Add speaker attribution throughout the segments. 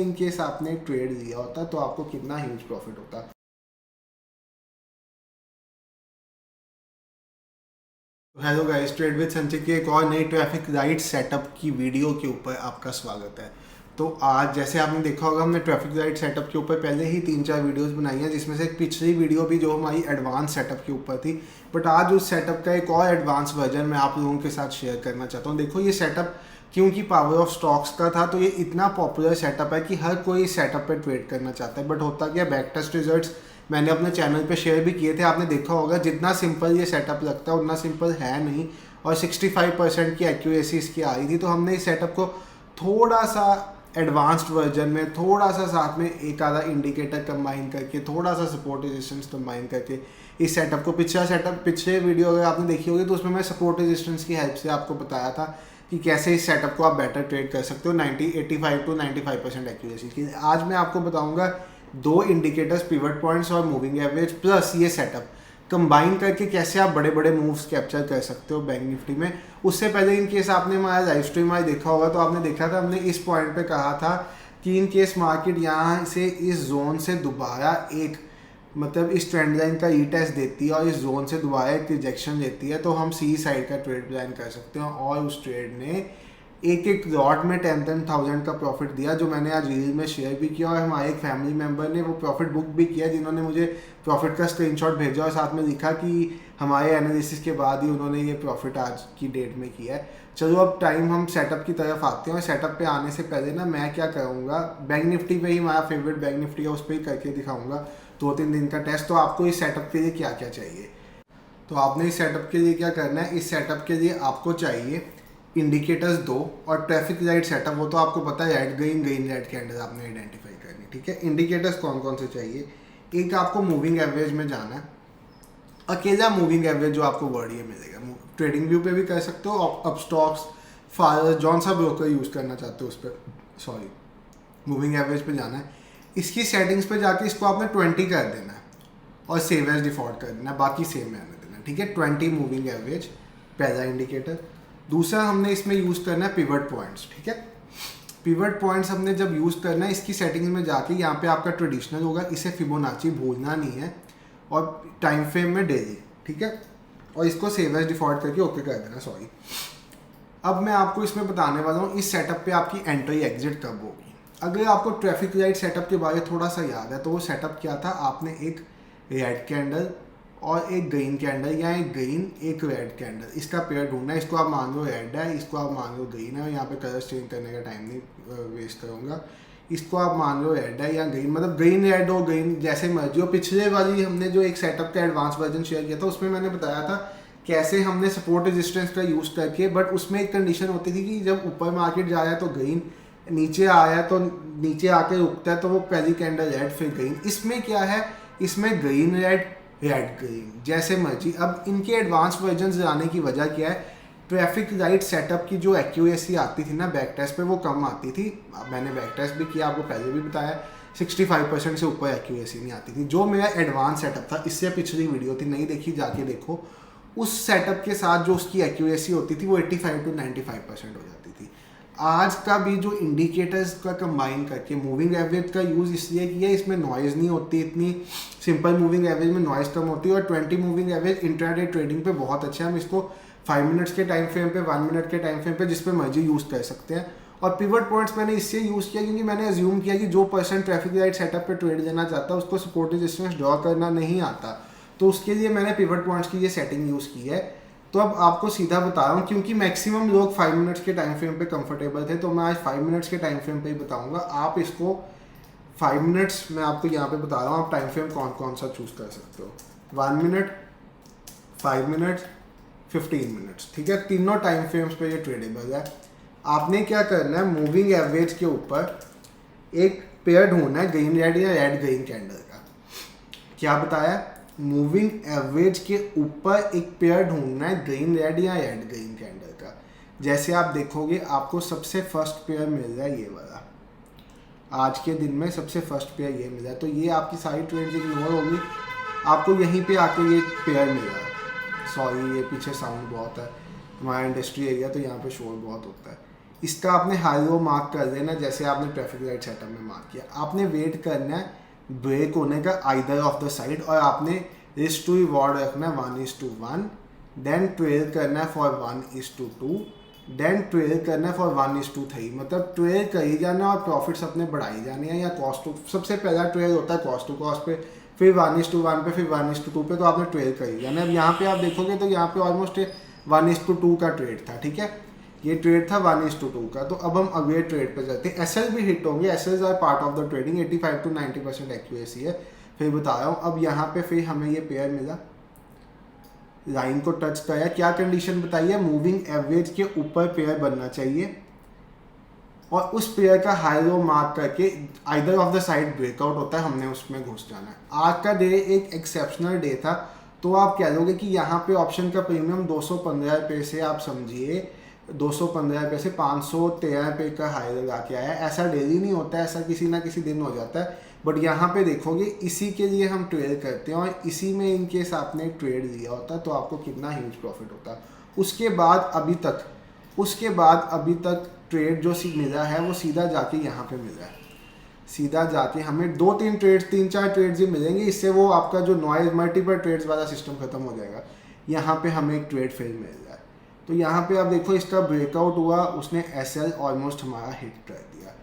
Speaker 1: In case आपने trade लिया होता तो आपको कितना ह्यूज प्रॉफिट होता। Hello guys, trade with Sanjay की एक और नई ट्रैफिक लाइट सेटअप की वीडियो के ऊपर आपका स्वागत है। तो आज जैसे आपने देखा होगा, हमने ट्रैफिक लाइट सेटअप के ऊपर पहले ही 3-4 वीडियोस बनाई हैं, जिसमें से एक पिछली वीडियो भी जो हमारी एडवांस सेटअप के ऊपर थी। बट आज उस सेटअप का एक और एडवांस वर्जन मैं आप लोगों के साथ शेयर करना चाहता हूँ। देखो, ये सेटअप क्योंकि पावर ऑफ स्टॉक्स का था तो ये इतना पॉपुलर सेटअप है कि हर कोई सेटअप पे ट्रेड करना चाहता है। बट होता क्या, बैक टेस्ट रिजल्ट्स मैंने अपने चैनल पे शेयर भी किए थे, आपने देखा होगा जितना सिंपल ये सेटअप लगता है उतना सिंपल है नहीं, और 65% की एक्यूरेसी इसकी आ रही थी। तो हमने इस सेटअप को थोड़ा सा एडवांस्ड वर्जन में, थोड़ा सा साथ में एक आधा इंडिकेटर कंबाइन करके, थोड़ा सा सपोर्ट रेजिस्टेंस कंबाइन करके इस सेटअप को, पिछले वीडियो अगर आपने देखी होगी तो उसमें मैं सपोर्ट रेजिस्टेंस की हेल्प से आपको बताया था कि कैसे इस सेटअप को आप बेटर ट्रेड कर सकते हो 85 to 95% एक्यूरेसी की। आज मैं आपको बताऊंगा 2 इंडिकेटर्स, पिवट पॉइंट्स और मूविंग एवरेज प्लस ये सेटअप कंबाइन करके कैसे आप बड़े बड़े मूव्स कैप्चर कर सकते हो बैंक निफ्टी में। उससे पहले इन केस आपने हमारा लाइव स्ट्रीम आज देखा होगा तो आपने देखा था, हमने इस पॉइंट पे कहा था कि इन केस मार्केट यहाँ से इस जोन से दोबारा एक, मतलब इस ट्रेंड लाइन का ई टेस्ट देती है और इस जोन से दोबारा एक रिजेक्शन लेती है तो हम सी साइड का ट्रेड प्लान कर सकते हैं। और उस ट्रेड ने एक लॉट में 10,000 का प्रॉफिट दिया, जो मैंने आज रील में शेयर भी किया, और हमारे एक फैमिली मेंबर ने वो प्रॉफिट बुक भी किया, जिन्होंने मुझे प्रॉफिट का स्क्रीनशॉट भेजा और साथ में लिखा कि हमारे एनालिसिस के बाद ही उन्होंने ये प्रॉफिट आज की डेट में किया है। चलो अब टाइम हम सेटअप की तरफ आते हैं, और सेटअप पे आने से पहले ना मैं क्या करूँगा, बैंक निफ्टी पे ही हमारा फेवरेट बैंक निफ्टी है उस पर ही करके दिखाऊँगा 2-3 दिन का टेस्ट। तो आपको इस सेटअप के लिए क्या क्या चाहिए, तो आपने इस सेटअप के लिए क्या करना है, इस सेटअप के लिए आपको चाहिए इंडिकेटर्स 2 और ट्रैफिक लाइट सेटअप, वो तो आपको पता है, रेड ग्रीन रेड कैंडल आपने आइडेंटिफाई करनी, ठीक है। इंडिकेटर्स कौन कौन से चाहिए, एक आपको मूविंग एवरेज में जाना है, अकेला मूविंग एवरेज जो आपको वर्ड ये मिलेगा, ट्रेडिंग व्यू पे भी कर सकते हो, अप स्टॉक्स फार जौन सा ब्रोकर यूज़ करना चाहते हो उस पर, सॉरी, मूविंग एवरेज पे जाना है। इसकी सेटिंग्स पे जाके इसको आपने 20 कर देना है और सेव एज डिफॉल्ट कर देना है, बाकी सेम रहने देना है, ठीक है। 20 मूविंग एवरेज पहला इंडिकेटर। दूसरा हमने इसमें यूज़ करना है पिवट पॉइंट्स, ठीक है। पिवट पॉइंट्स हमने जब यूज़ करना है, इसकी सेटिंग्स में जाके यहाँ पे आपका ट्रेडिशनल होगा, इसे फिबोनाची भूलना नहीं है, और टाइम फ्रेम में डेली, ठीक है, और इसको सेव एज डिफॉल्ट करके ओके कर देना, सॉरी। अब मैं आपको इसमें बताने वाला हूँ इस सेटअप पे आपकी एंट्री एग्जिट कब होगी। अगर आपको ट्रैफिक लाइट सेटअप के बारे में थोड़ा सा याद है तो वो सेटअप क्या था, आपने एक रेड कैंडल और एक ग्रीन कैंडल, या एक ग्रीन एक रेड कैंडल, इसका पेयर ढूंढना है। इसको आप मान लो रेड है, इसको आप मान लो ग्रीन है, यहाँ पे कलर चेंज करने का टाइम नहीं वेस्ट करूँगा। इसको आप मान लो रेड है या ग्रीन, मतलब ग्रीन रेड हो, ग्रीन जैसे मर्जी हो। पिछले वाली हमने जो एक सेटअप का एडवांस वर्जन शेयर किया था उसमें मैंने बताया था कैसे हमने सपोर्ट रेजिस्टेंस का यूज़ करके, बट उसमें एक कंडीशन होती थी कि जब ऊपर मार्केट जा रहा है तो ग्रीन, नीचे आया तो नीचे आके रुकता है तो वो पहली कैंडल रेड फिर ग्रीन। इसमें क्या है, इसमें ग्रीन रेड ग्रीन जैसे मर्जी। अब इनके एडवांस वर्जन लाने की वजह क्या है, ट्रैफिक लाइट सेटअप की जो एक्यूरेसी आती थी ना बैक टेस्ट पे, वो कम आती थी। अब मैंने बैक टेस्ट भी किया, आपको पहले भी बताया, 65% से ऊपर एक्यूरेसी नहीं आती थी। जो मेरा एडवांस सेटअप था, इससे पिछली वीडियो थी, नहीं देखी जाके देखो, उस सेटअप के साथ जो उसकी एक्यूरेसी होती थी वो 85 to 95% हो जाती थी। आज का भी जो इंडिकेटर्स का कंबाइन करके मूविंग एवरेज का यूज़ इसलिए किया, इसमें नॉइज़ नहीं होती इतनी, सिंपल मूविंग एवरेज में नॉइज़ कम होती है, और 20 मूविंग एवरेज इंट्राडे ट्रेडिंग पे बहुत अच्छा है। हम इसको 5 मिनट्स के टाइम फ्रेम पे, 1 मिनट के टाइम फ्रेम पे, जिस पे मर्जी यूज़ कर सकते हैं। और पिवट पॉइंट्स मैंने इससे यूज़ किया क्योंकि मैंने अज्यूम किया कि जो पर्सन ट्रैफिक लाइट सेटअप पे ट्रेड लेना चाहता है उसको सपोर्ट रेजिस्टेंस ड्रॉ करना नहीं आता, तो उसके लिए मैंने पिवट पॉइंट्स की ये सेटिंग यूज़ की है। तो अब आपको सीधा बता रहा हूँ, क्योंकि मैक्सिमम लोग 5 मिनट्स के टाइम फ्रेम पे कंफर्टेबल थे, तो मैं आज 5 मिनट्स के टाइम फ्रेम पे ही बताऊंगा। आप इसको 5 मिनट्स मैं आपको यहाँ पे बता रहा हूँ, आप टाइम फ्रेम कौन कौन सा चूज़ कर सकते हो, 1 मिनट, 5 मिनट्स, 15 मिनट्स, ठीक है। तीनों टाइम फ्रेम्स पे ये ट्रेडेबल है। आपने क्या करना है, मूविंग एवरेज के ऊपर एक पेयर ढूंढना है ग्रीन रेड या रेड ग्रीन कैंडल का। क्या बताया, मूविंग एवरेज के ऊपर एक पेयर ढूंढना है ग्रीन रेड या रेड ग्रीन कैंडल का। जैसे आप देखोगे आपको सबसे फर्स्ट पेयर मिल रहा है ये वाला, आज के दिन में सबसे फर्स्ट पेयर ये मिला है, तो ये आपकी सारी ट्रेड्स इग्नोर होगी, आपको यहीं पे आके ये पेयर मिला है। सॉरी, ये पीछे साउंड बहुत है, हमारा इंडस्ट्री एरिया तो यहाँ पे शोर बहुत होता है। इसका आपने हाई लो मार्क कर देना, जैसे आपने ट्रैफिक लाइट सेटअप में मार्क किया। आपने वेट करना है ब्रेक होने का आइदर ऑफ द साइड, और आपने रिस्क टू रिवॉर्ड रखना है 1:1, देन ट्रेल करना है फॉर 1:2, देन ट्रेल करना है फॉर 1:3। मतलब ट्रेल कर ही जाना और प्रॉफिट्स अपने बढ़ाई जाने हैं, या कॉस्ट टू, सबसे पहला ट्रेल होता है कॉस्ट टू कॉस्ट पे, फिर 1:1 पे, फिर 1:2 पे, तो आपने ट्रेल कर ही जाना है। अब यहाँ पे आप देखोगे तो यहाँ पे ऑलमोस्ट 1:2 का ट्रेड था, ठीक है, ये ट्रेड था 1:2 का। तो अब हम अगले ट्रेड पे जाते हैं। एसएल भी हिट होंगे, SLs are part of the trading, 85 to 90% accuracy है। फिर बता रहा हूँ, अब यहाँ पे फिर हमें ये पेयर मिला, लाइन को टच किया, क्या कंडीशन बताई है, मूविंग एवरेज के ऊपर पेयर बनना चाहिए, और उस पेयर का हाई लो मार्क करके either of the side breakout होता है, हमने उसमें घुस जाना है। आज का डे एक एक्सेप्शनल डे था, तो आप कह दोगे कि यहाँ पे ऑप्शन का प्रीमियम 215 रुपये से, आप समझिए 215 रुपये से 513 रुपये का हाई लगा के आया। ऐसा डेली नहीं होता है, ऐसा किसी ना किसी दिन हो जाता है, बट यहाँ पे देखोगे इसी के लिए हम ट्रेड करते हैं, और इसी में इनकेस आपने ट्रेड लिया होता तो आपको कितना ह्यूज प्रॉफिट होता। उसके बाद अभी तक ट्रेड जो मिला है वो सीधा जाके यहाँ पे मिला है, सीधा जाके हमें 3-4 ट्रेड्स ही मिलेंगे, इससे वो आपका जो नॉइज मल्टीपल ट्रेड्स वाला सिस्टम खत्म हो जाएगा। यहाँ पे हमें एक ट्रेड फेल मिल रहा है, तो यहाँ पे आप देखो इसका ब्रेकआउट हुआ, उसने एसएल ऑलमोस्ट हमारा हिट कर दिया।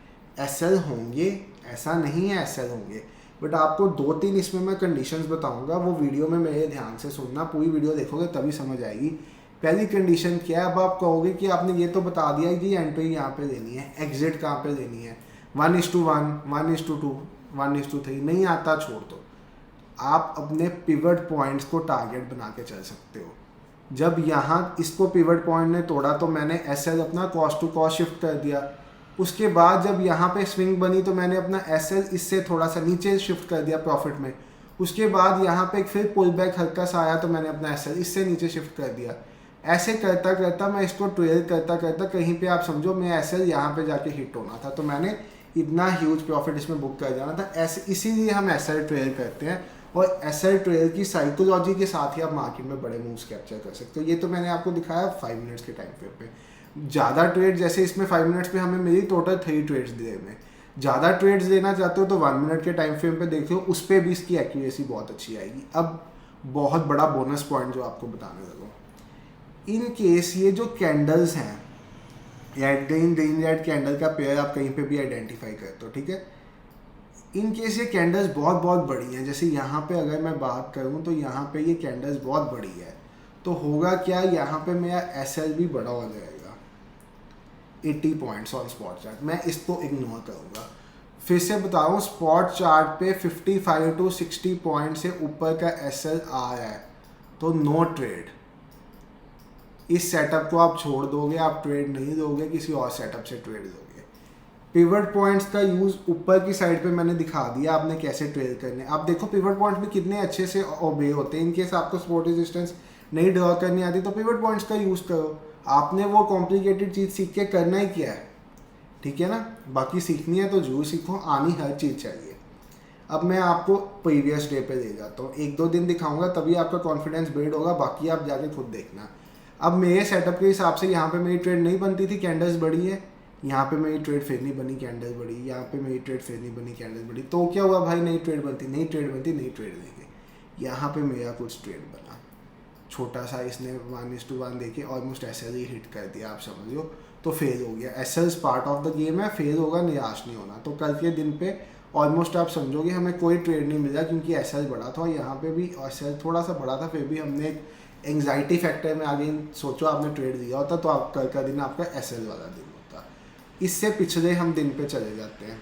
Speaker 1: एसएल होंगे, ऐसा नहीं है एसएल होंगे, बट आपको 2-3 इसमें मैं कंडीशंस बताऊंगा, वो वीडियो में मेरे ध्यान से सुनना, पूरी वीडियो देखोगे तभी समझ आएगी। पहली कंडीशन क्या है, अब आप कहोगे कि आपने ये तो बता दिया कि एंट्री यहाँ पे लेनी है, एग्जिट कहाँ पे लेनी है, 1:1, 1:2, 1:3, नहीं आता छोड़ दो। आप अपने पिवट पॉइंट्स को टारगेट बना के चल सकते हो। जब यहाँ इसको पिवट पॉइंट ने तोड़ा तो मैंने एसएल अपना कॉस्ट टू कॉस्ट शिफ्ट कर दिया। उसके बाद जब यहाँ पे स्विंग बनी तो मैंने अपना एसएल इससे थोड़ा सा नीचे शिफ्ट कर दिया प्रॉफिट में। उसके बाद यहाँ पे फिर पुल बैक हल्का सा आया तो मैंने अपना एसएल इससे नीचे शिफ्ट कर दिया। ऐसे करता करता मैं इसको ट्रेल करता करता कहीं पे आप समझो मैं एसएल यहाँ पे जाके हिट होना था, तो मैंने इतना ह्यूज प्रॉफिट इसमें बुक कर जाना था। ऐसे इसीलिए हम एसएल ट्रेल करते हैं, और एसएल ट्रेल की साइकोलॉजी के साथ ही आप मार्केट में बड़े मूव्स कैप्चर कर सकते हो। ये तो मैंने आपको दिखाया 5 मिनट्स के टाइम फ्रेम पे। ज़्यादा ट्रेड जैसे इसमें 5 मिनट्स पे हमें मिली टोटल 3 ट्रेड्स दिए में। ज़्यादा ट्रेड्स लेना चाहते हो तो 1 मिनट के टाइम फ्रेम पे देखो, उस पर भी इसकी एक्यूरेसी बहुत अच्छी आएगी। अब बहुत बड़ा बोनस पॉइंट जो आपको बताने लगा, इन केस ये जो कैंडल्स हैं, red green green red candle का पेयर आप कहीं पे भी आइडेंटिफाई करते हो, ठीक है, इन केस ये कैंडल्स बहुत बहुत बड़ी हैं। जैसे यहाँ पे अगर मैं बात करूँ तो यहाँ पे ये कैंडल्स बहुत बड़ी है, तो होगा क्या, यहाँ पे मेरा एसएल भी बड़ा हो जाएगा 80 पॉइंट्स ऑन स्पॉट चार्ट। मैं इसको इग्नोर करूँगा। फिर से बता रहा हूँ, स्पॉट चार्ट पे 55 to 60 पॉइंट से ऊपर का एसएल आ रहा है तो नो ट्रेड। इस सेटअप को आप छोड़ दोगे, आप ट्रेड नहीं दोगे, किसी और सेटअप से ट्रेड दोगे। पिवट पॉइंट्स का यूज़ ऊपर की साइड पे मैंने दिखा दिया आपने कैसे ट्रेड करने। आप देखो पिवट पॉइंट्स भी कितने अच्छे से ओबे होते हैं। इनकेस आपको सपोर्ट रेजिस्टेंस नहीं ड्रॉ करनी आती तो पिवट पॉइंट्स का यूज़ करो। आपने वो कॉम्प्लिकेटेड चीज़ सीख के करना ही क्या है, ठीक है ना। बाकी सीखनी है तो जरूर सीखो, आनी हर चीज़ चाहिए। अब मैं आपको प्रीवियस डे पे ले जाता हूँ, 1-2 दिन दिखाऊंगा तभी आपका कॉन्फिडेंस बिल्ड होगा, बाकी आप जाके खुद देखना। अब मेरे सेटअप के हिसाब से यहाँ पे मेरी ट्रेड नहीं बनती थी, कैंडल्स बड़ी है, यहाँ पे मेरी ट्रेड फिर नहीं बनी, कैंडल बड़ी, यहाँ पे मेरी ट्रेड फिर नहीं बनी, कैंडल बड़ी। तो क्या हुआ भाई, नई ट्रेड बनती, नई ट्रेड लेंगे। यहाँ पे मेरा कुछ ट्रेड बना छोटा सा, इसने 1:1 देके ऑलमोस्ट एसएल ही हिट कर दिया, आप समझ लो, तो फेल हो गया। एसएल पार्ट ऑफ द गेम है, फेल होगा, निराश नहीं होना। तो कल के दिन पे ऑलमोस्ट आप समझोगे हमें कोई ट्रेड नहीं मिला क्योंकि एसएल बड़ा था, यहाँ पे भी एसएल थोड़ा सा बड़ा था, फिर भी हमने एक एंग्जाइटी फैक्टर में आगे सोचो आपने ट्रेड दिया होता तो आप कल का दिन आपका एसएल वाला दिन होता। इससे पिछले हम दिन पे चले जाते हैं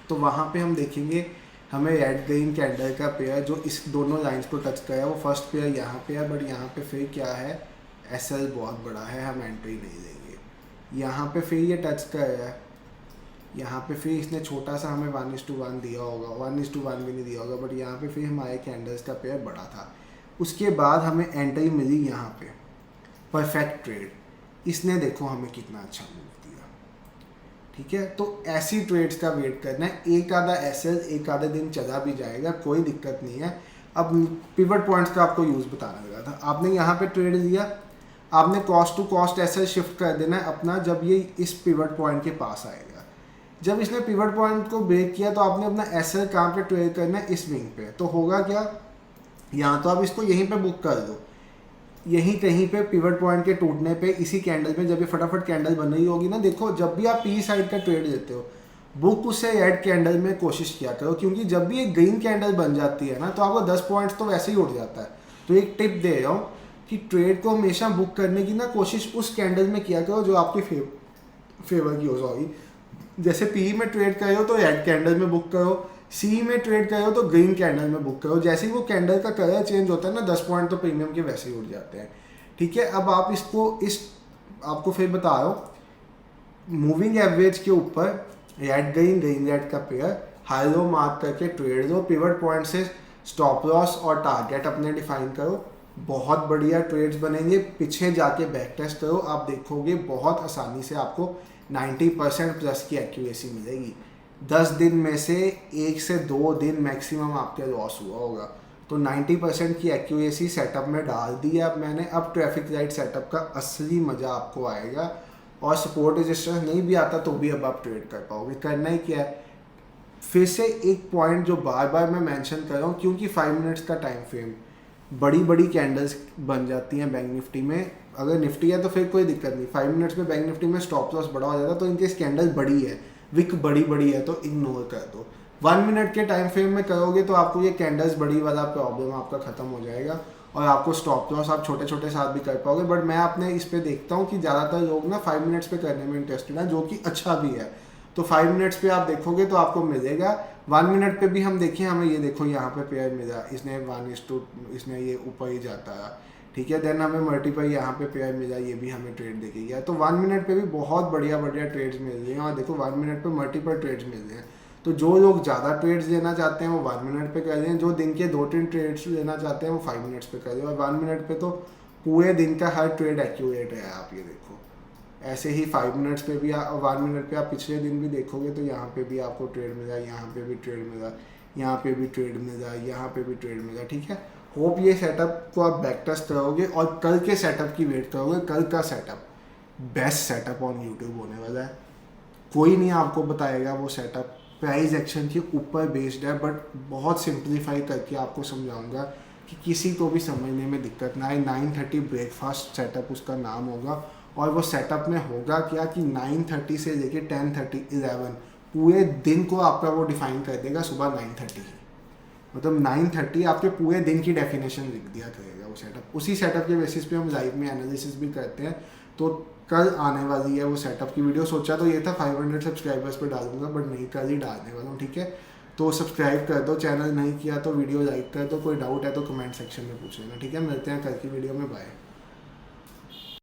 Speaker 1: तो वहाँ पे हम देखेंगे हमें रेड ग्रीन कैंडल का पेयर जो इस दोनों लाइंस को टच किया है वो फर्स्ट पेयर यहाँ पे है, बट यहाँ पे फिर क्या है, एसएल बहुत बड़ा है, हम एंट्री नहीं लेंगे। यहाँ पे फिर ये टच कर रहा है, यहाँ पे फिर इसने छोटा सा हमें 1:1 दिया होगा, 1:1 भी नहीं दिया होगा, बट यहाँ पे फिर हमारे कैंडल्स का पेयर बड़ा था। उसके बाद हमें एंट्री मिली यहाँ पे, परफेक्ट ट्रेड, इसने देखो हमें कितना अच्छा मूव दिया, ठीक है। तो ऐसी ट्रेड्स का वेट करना है, एक आधा एसएल एक आधे दिन चला भी जाएगा, कोई दिक्कत नहीं है। अब पिवट पॉइंट्स का आपको यूज़ बताने लगा था, आपने यहाँ पे ट्रेड लिया, आपने कॉस्ट टू कॉस्ट ऐसे शिफ्ट कर देना है अपना जब ये इस पिवट पॉइंट के पास आएगा। जब इसने पिवट पॉइंट को ब्रेक किया तो आपने अपना एसएल कहाँ पे ट्रेड करना है, इस विंग पे। तो होगा क्या, यहाँ तो आप इसको यहीं पे बुक कर दो, यहीं कहीं पे पिवट पॉइंट के टूटने पे इसी कैंडल में जब ये फटाफट कैंडल बन रही होगी ना, देखो जब भी आप पी साइड का ट्रेड देते हो बुक उससे रेड कैंडल में कोशिश किया करो, क्योंकि जब भी एक ग्रीन कैंडल बन जाती है ना तो आपको 10 पॉइंट्स तो वैसे ही उड़ जाता है। तो एक टिप दे रहा हूँ कि ट्रेड को हमेशा बुक करने की ना कोशिश उस कैंडल में किया करो जो आपकी फेवर की हो। सॉरी, जैसे पी में ट्रेड कर रहे हो तो रेड कैंडल में बुक करो, सी में ट्रेड कर रहे हो तो ग्रीन कैंडल में बुक करो। जैसे ही वो कैंडल का कलर चेंज होता है ना 10 पॉइंट तो प्रीमियम के वैसे ही उड़ जाते हैं। ठीक है, अब आप इसको आपको फिर बता रहा हूँ, मूविंग एवरेज के ऊपर रेड ग्रीन ग्रीन रेड का पेयर हाई लो मार्क करके ट्रेड दो, पिवट पॉइंट से स्टॉप लॉस और टारगेट अपने डिफाइन करो, बहुत बढ़िया ट्रेड्स बनेंगे। पीछे जाके बैक टेस्ट करो, आप देखोगे बहुत आसानी से आपको 90% प्लस की एक्यूरेसी मिलेगी। 10 दिन में से 1 से 2 दिन मैक्सिमम आपके लॉस हुआ होगा। तो 90% की एक्यूरेसी सेटअप में डाल दी है अब मैंने। अब ट्रैफिक लाइट सेटअप का असली मज़ा आपको आएगा, और सपोर्ट रेजिस्टेंस नहीं भी आता तो भी अब आप ट्रेड कर पाओगे। करना ही क्या है, फिर से एक पॉइंट जो बार बार मैं मेंशन कर रहा हूँ, क्योंकि 5 मिनट्स का टाइम फ्रेम, बड़ी बड़ी कैंडल्स बन जाती हैं बैंक निफ्टी में। अगर निफ्टी है तो फिर कोई दिक्कत नहीं, 5 मिनट्स में बैंक निफ्टी में स्टॉप लॉस बड़ा हो जाता है। तो इनकेस कैंडल बड़ी है, विक बड़ी बड़ी है तो इग्नोर कर दो। 1 मिनट के टाइम फ्रेम में करोगे तो आपको ये कैंडल्स बड़ी वाला प्रॉब्लम आपका खत्म हो जाएगा, और आपको स्टॉप लॉस आप छोटे छोटे साथ भी कर पाओगे। बट मैं अपने इस पे देखता हूँ कि ज़्यादातर लोग ना 5 मिनट्स पे करने में इंटरेस्टेड हैं, जो कि अच्छा भी है। तो 5 मिनट्स पे आप देखोगे तो आपको मिलेगा। 1 मिनट पे भी हम देखें, हमें ये देखो यहाँ पे पेयर मिला, इसने 1:2 इसने ये ऊपर ही जाता है। ठीक है, देन हमें मल्टीपल यहाँ पे पेयर मिला, ये भी हमें ट्रेड देके गया। तो 1 मिनट पे भी बहुत बढ़िया बढ़िया ट्रेड्स मिल रही हैं, और देखो 1 मिनट पे मल्टीपल ट्रेड्स मिल रहे हैं। तो जो लोग ज़्यादा ट्रेड्स लेना चाहते हैं वो 1 मिनट पे कर रहे हैं, जो दिन के 2-3 ट्रेड्स लेना चाहते हैं वो 5 मिनट्स पे कर रहे हैं। और 1 मिनट पे तो पूरे दिन का हर ट्रेड एक्यूरेट है। आप ये देखो, ऐसे ही 5 मिनट्स पे भी 1 मिनट पे आप पिछले दिन भी देखोगे तो यहाँ पे भी आपको ट्रेड मिला, यहाँ पे भी ट्रेड मिला, यहाँ पे भी ट्रेड मिला, यहाँ पे भी ट्रेड मिला। ठीक है, होप ये सेटअप को आप बैक टेस्ट करोगे और कल के सेटअप की वेट करोगे। कल का setup best setup on YouTube होने वाला है, कोई नहीं आपको बताएगा वो सेटअप। प्राइस एक्शन के ऊपर बेस्ड है, बट बहुत सिंप्लीफाई करके आपको समझाऊंगा कि किसी को भी समझने में दिक्कत ना आए। 9:30 ब्रेकफास्ट सेटअप उसका नाम होगा, और वो सेटअप में होगा क्या कि 9:30 से लेके 10:30 11 पूरे दिन को आपका वो डिफाइन कर देगा। सुबह 9:30 मतलब 9:30 आपके पूरे दिन की डेफिनेशन लिख दिया करेगा वो सेटअप। उसी सेटअप के बेसिस पे हम लाइव में एनालिसिस भी करते हैं। तो कल आने वाली है वो सेटअप की वीडियो। सोचा तो ये था 500 सब्सक्राइबर्स पे डालूंगा, बट नहीं, कल ही डालने वाला हूँ। ठीक है, तो सब्सक्राइब कर दो, चैनल नहीं किया तो वीडियो लाइक कर दो, कोई डाउट है तो कमेंट सेक्शन में पूछ लेना। ठीक है, मिलते हैं कल की वीडियो में, बाय।